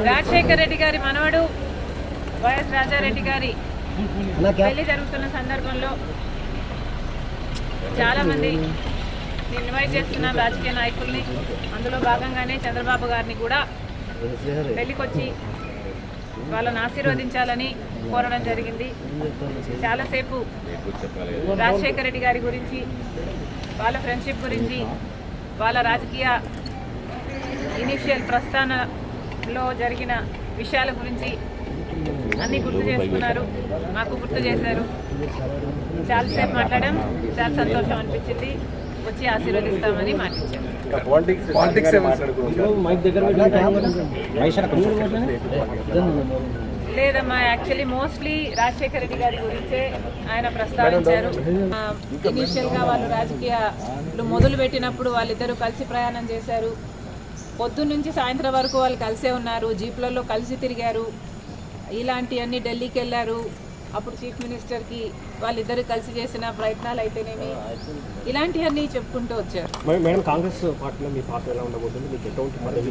రాజశేఖర రెడ్డి గారి మనవడు వైఎస్ రాజారెడ్డి గారి పెళ్లి జరుగుతున్న సందర్భంలో చాలామంది ఇన్వైట్ చేస్తున్న రాజకీయ నాయకుల్ని, అందులో భాగంగానే చంద్రబాబు గారిని కూడా పెళ్లికొచ్చి వాళ్ళని ఆశీర్వదించాలని కోరడం జరిగింది. చాలాసేపు రాజశేఖర రెడ్డి గారి గురించి, వాళ్ళ ఫ్రెండ్షిప్ గురించి, వాళ్ళ రాజకీయ ఇనిషియల్ ప్రస్థానంలో జరిగిన విషయాల గురించి అన్నీ గుర్తు చేసుకున్నారు, మాకు గుర్తు చేశారు. చాలాసేపు మాట్లాడాం, చాలా సంతోషం అనిపించింది. వచ్చి ఆశీర్వదిస్తామని మాటిచ్చారు. లేదమ్మా, యాక్చువల్లీ మోస్ట్లీ రాజశేఖర రెడ్డి గారి గురించే ఆయన ప్రస్తావించారు. ఇనీషియల్గా వాళ్ళు రాజకీయాలు మొదలు పెట్టినప్పుడు వాళ్ళిద్దరూ కలిసి ప్రయాణం చేశారు. పొద్దున్నుంచి సాయంత్రం వరకు వాళ్ళు కలిసే ఉన్నారు, జీప్లలో కలిసి తిరిగారు. ఇలాంటివన్నీ ఢిల్లీకి వెళ్ళారు. అప్పుడు చీఫ్ మినిస్టర్కి వాళ్ళిద్దరు కలిసి చేసిన ప్రయత్నాలు అయితేనేమి, ఇలాంటివన్నీ చెప్పుకుంటూ వచ్చారు. మేడం, కాంగ్రెస్ పార్టీలో మీ పాత్ర ఎలా ఉండబోతుంది? మీకు ఎటువంటి పదవి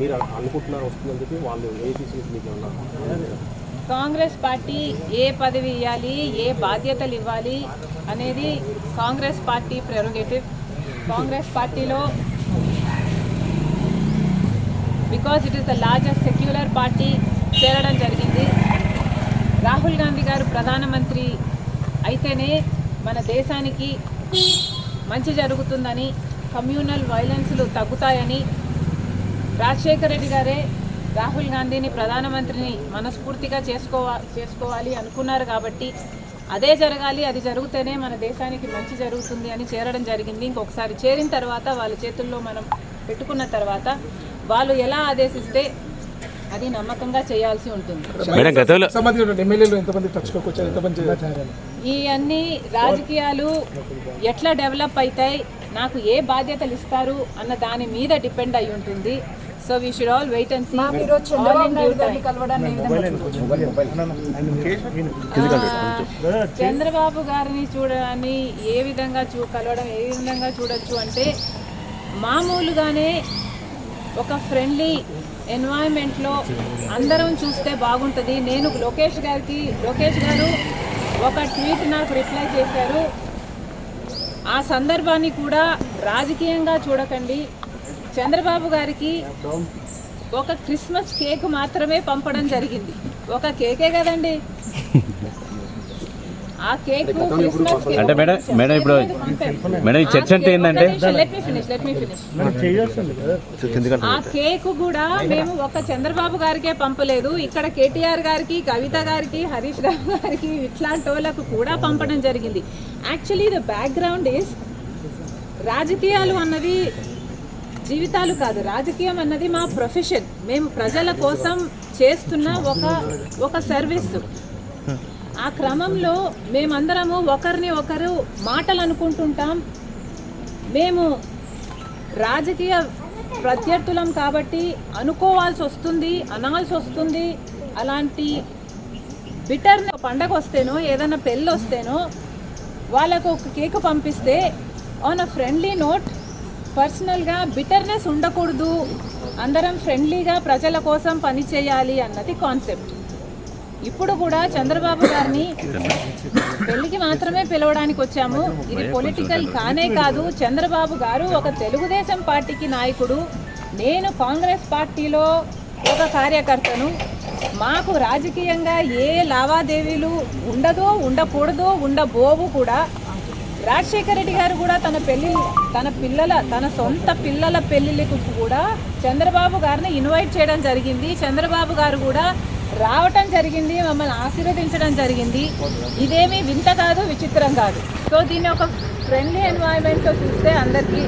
మీరు అనుకుంటున్నారు వస్తుందని చెప్పి వాళ్ళు మీకు కాంగ్రెస్ పార్టీ ఏ పదవి ఇవ్వాలి, ఏ బాధ్యతలు ఇవ్వాలి అనేది కాంగ్రెస్ పార్టీ ప్రెరోగేటివ్. కాంగ్రెస్ పార్టీలో because it is the largest secular party చేరడం జరిగింది. రాహుల్ గాంధీ గారు ప్రధానమంత్రి అయితేనే మన దేశానికి మంచి జరుగుతుందని, కమ్యూనల్ వైలెన్స్లు తగ్గుతాయని, రాజశేఖర రెడ్డి గారే రాహుల్ గాంధీని ప్రధానమంత్రిని మనస్ఫూర్తిగా చేసుకోవాలి అనుకున్నారు. కాబట్టి అదే జరగాలి, అది జరిగితేనే మన దేశానికి మంచి జరుగుతుంది అని చేరడం జరిగింది. ఇంకొకసారి చేరిన తర్వాత వాళ్ళ చేతుల్లో మనం పెట్టుకున్న తర్వాత వాళ్ళు ఎలా ఆదేశిస్తే అది నమ్మకంగా చేయాల్సి ఉంటుంది. ఈ అన్ని రాజకీయాలు ఎట్లా డెవలప్ అవుతాయి, నాకు ఏ బాధ్యతలు ఇస్తారు అన్న దాని మీద డిపెండ్ అయి ఉంటుంది. So we should all wait and see. Chandrababu గారిని చూడడాన్ని ఏ విధంగా కలవడం ఏ విధంగా చూడొచ్చు అంటే, మామూలుగానే ఒక ఫ్రెండ్లీ ఎన్వైరన్మెంట్లో అందరం చూస్తే బాగుంటుంది. నేను లోకేష్ గారు ఒక ట్వీట్ నాకు రిప్లై చేశారు. ఆ సందర్భాన్ని కూడా రాజకీయంగా చూడకండి. చంద్రబాబు గారికి ఒక క్రిస్మస్ కేక్ మాత్రమే పంపడం జరిగింది. ఒక కేకే కదండి, ఆ కేక్ క్రిస్మస్ కేక్ అంటే మేడం ఇప్పుడు మేడం ఈ చర్చ అంటే ఏంటంటే, లెట్ మీ ఫినిష్. ఆ కేక్ కూడా మేము ఒక చంద్రబాబు గారికే పంపలేదు, ఇక్కడ కేటీఆర్ గారికి, కవిత గారికి, హరీష్ రావు గారికి, ఇట్లాంటి వాళ్ళకు కూడా పంపడం జరిగింది. యాక్చువల్లీ ద బ్యాక్గ్రౌండ్ ఈస్, రాజకీయాలు అన్నది జీవితాలు కాదు, రాజకీయం అన్నది మా ప్రొఫెషన్. మేము ప్రజల కోసం చేస్తున్న ఒక సర్వీస్. ఆ క్రమంలో మేమందరము ఒకరిని ఒకరు మాటలు అనుకుంటుంటాం. మేము రాజకీయ ప్రత్యర్థులం కాబట్టి అనుకోవాల్సి వస్తుంది, అనాల్సి వస్తుంది. అలాంటి బిటర్ని పండగ వస్తేనో ఏదైనా పెళ్ళి వస్తేనో వాళ్ళకు ఒక కేక్ పంపిస్తే ఆన్ అ ఫ్రెండ్లీ నోట్, పర్సనల్గా బిటర్నెస్ ఉండకూడదు, అందరం ఫ్రెండ్లీగా ప్రజల కోసం పనిచేయాలి అన్నది కాన్సెప్ట్. ఇప్పుడు కూడా చంద్రబాబు గారిని పెళ్లికి మాత్రమే పిలవడానికి వచ్చాము. ఇది పొలిటికల్ కానే కాదు. చంద్రబాబు గారు ఒక తెలుగుదేశం పార్టీకి నాయకుడు, నేను కాంగ్రెస్ పార్టీలో ఒక కార్యకర్తను. మాకు రాజకీయంగా ఏ లావాదేవీలు ఉండదో, ఉండకూడదో, ఉండబోవు కూడా. రాజశేఖర రెడ్డి గారు కూడా తన సొంత పిల్లల పెళ్లిళ్ళకు కూడా చంద్రబాబు గారిని ఇన్వైట్ చేయడం జరిగింది. చంద్రబాబు గారు కూడా రావటం జరిగింది, మమ్మల్ని ఆశీర్వదించడం జరిగింది. ఇదేమీ వింత కాదు, విచిత్రం కాదు. సో దీన్ని ఒక ఫ్రెండ్లీ ఎన్వైరన్మెంట్తో చూస్తే అందరికీ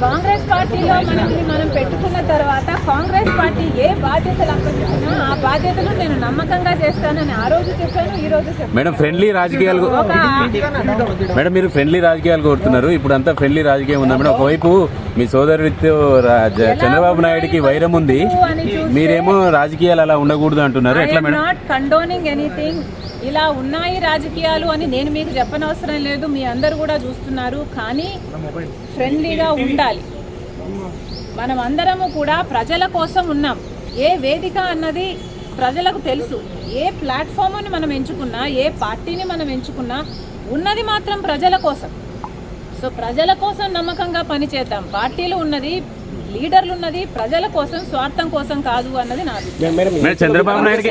కాంగ్రెస్ పార్టీలో మనం పెట్టుకున్న తర్వాత కాంగ్రెస్ పార్టీ ఏ బాధ్యతలు అప్పచెప్పినా ఆ బాధ్యతలు నేను నమ్మకంగా చేస్తానని ఆ రోజు చెప్పాను, ఈ రోజు చెప్పాను. మేడం, ఫ్రెండ్లీ రాజకీయాలు మేడం, మీరు ఫ్రెండ్లీ రాజకీయాలు కోరుతున్నారు. ఇప్పుడు అంతా ఫ్రెండ్లీ రాజకీయం ఉందా మేడం? ఒకవైపు మీ సోదరుడితో చంద్రబాబు నాయుడుకి వైరం ఉంది, మీరేమో రాజకీయాలు అలా ఉండకూడదు అంటున్నారు. ఎట్లా మేడం? Not condoning anything. ఇలా ఉన్నాయి రాజకీయాలు అని నేను మీకు చెప్పనవసరం లేదు, మీ అందరు కూడా చూస్తున్నారు. కానీ ఫ్రెండ్లీగా ఉండాలి. మనం అందరము కూడా ప్రజల కోసం ఉన్నాం. ఏ వేదిక అన్నది ప్రజలకు తెలుసు. ఏ ప్లాట్ఫామ్ని మనం ఎంచుకున్నా, ఏ పార్టీని మనం ఎంచుకున్నా ఉన్నది మాత్రం ప్రజల కోసం. సో ప్రజల కోసం నమ్మకంగా పనిచేద్దాం. పార్టీలు ఉన్నది, లీడర్లు ఉన్నది ప్రజల కోసం, స్వార్థం కోసం కాదు అన్నది నా అభిప్రాయం. చంద్రబాబు నాయుడుకి